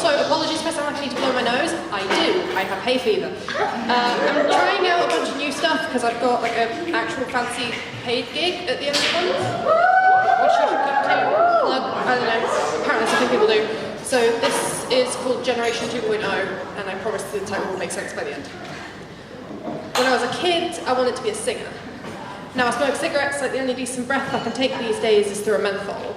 Also, apologies if I sound like I need to blow my nose. I do. I have hay fever. I'm trying out a bunch of new stuff because I've got like an actual fancy paid gig at the end of the month. Which I should plug. I don't know. Apparently some people do. So this is called Generation 2.0, and I promise the title will make sense by the end. When I was a kid, I wanted to be a singer. Now I smoke cigarettes, like the only decent breath I can take these days is through a menthol.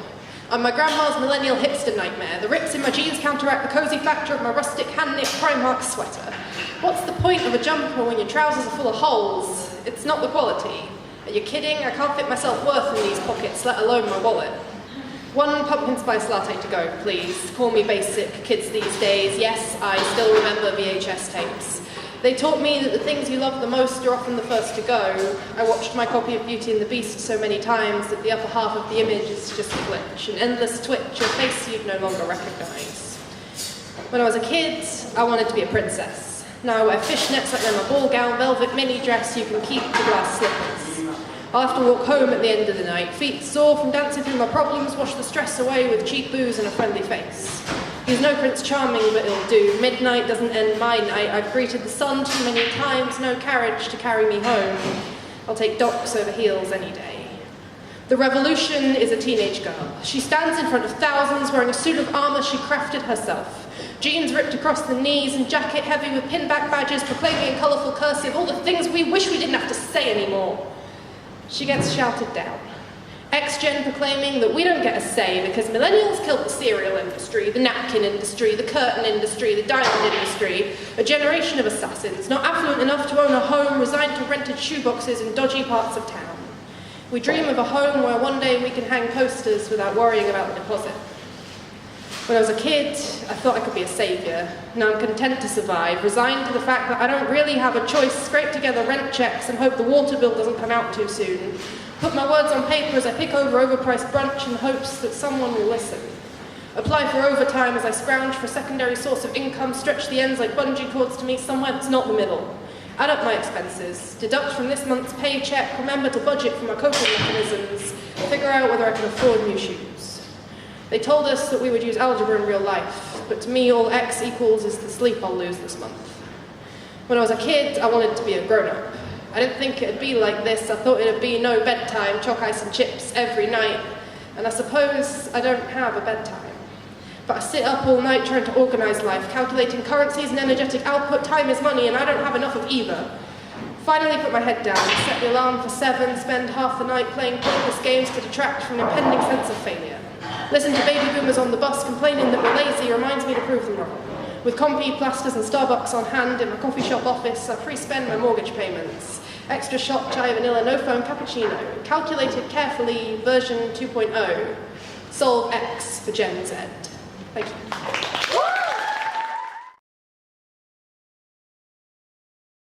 I'm my grandma's millennial hipster nightmare. The rips in my jeans counteract the cosy factor of my rustic hand-knit Primark sweater. What's the point of a jumper when your trousers are full of holes? It's not the quality. Are you kidding? I can't fit my self-worth in these pockets, let alone my wallet. One pumpkin spice latte to go, please. Call me basic, kids these days. Yes, I still remember VHS tapes. They taught me that the things you love the most are often the first to go. I watched my copy of Beauty and the Beast so many times that the upper half of the image is just a glitch, an endless twitch, a face you'd no longer recognize. When I was a kid, I wanted to be a princess. Now I wear fishnets like they're my ball gown, velvet mini dress, you can keep the glass slippers. I'll have to walk home at the end of the night, feet sore from dancing through my problems, wash the stress away with cheap booze and a friendly face. He's no Prince Charming, but he'll do. Midnight doesn't end my night. I've greeted the sun too many times, no carriage to carry me home. I'll take docks over heels any day. The revolution is a teenage girl. She stands in front of thousands wearing a suit of armor she crafted herself. Jeans ripped across the knees and jacket heavy with pinback badges proclaiming in colorful cursive all the things we wish we didn't have to say anymore. She gets shouted down. Ex-gen proclaiming that we don't get a say because millennials killed the cereal industry, the napkin industry, the curtain industry, the diamond industry, a generation of assassins, not affluent enough to own a home, resigned to rented shoeboxes in dodgy parts of town. We dream of a home where one day we can hang posters without worrying about the deposit. When I was a kid, I thought I could be a saviour. Now I'm content to survive, resigned to the fact that I don't really have a choice, scrape together rent checks and hope the water bill doesn't come out too soon. Put my words on paper as I pick over overpriced brunch in hopes that someone will listen. Apply for overtime as I scrounge for a secondary source of income, stretch the ends like bungee cords to meet somewhere that's not the middle. Add up my expenses, deduct from this month's paycheck, remember to budget for my coping mechanisms, figure out whether I can afford new shoes. They told us that we would use algebra in real life, but to me all x equals is the sleep I'll lose this month. When I was a kid, I wanted to be a grown-up. I didn't think it'd be like this. I thought it'd be no bedtime, chalk ice and chips every night. And I suppose I don't have a bedtime. But I sit up all night trying to organise life, calculating currencies and energetic output. Time is money and I don't have enough of either. Finally put my head down, set the alarm for 7, spend half the night playing pointless games to detract from an impending sense of failure. Listen to baby boomers on the bus complaining that we're lazy reminds me to prove them wrong. With Compy, plasters and Starbucks on hand in my coffee shop office, I pre-spend my mortgage payments. Extra shot, chai, vanilla, no foam cappuccino. Calculated carefully, version 2.0. Solve X for Gen Z. Thank you.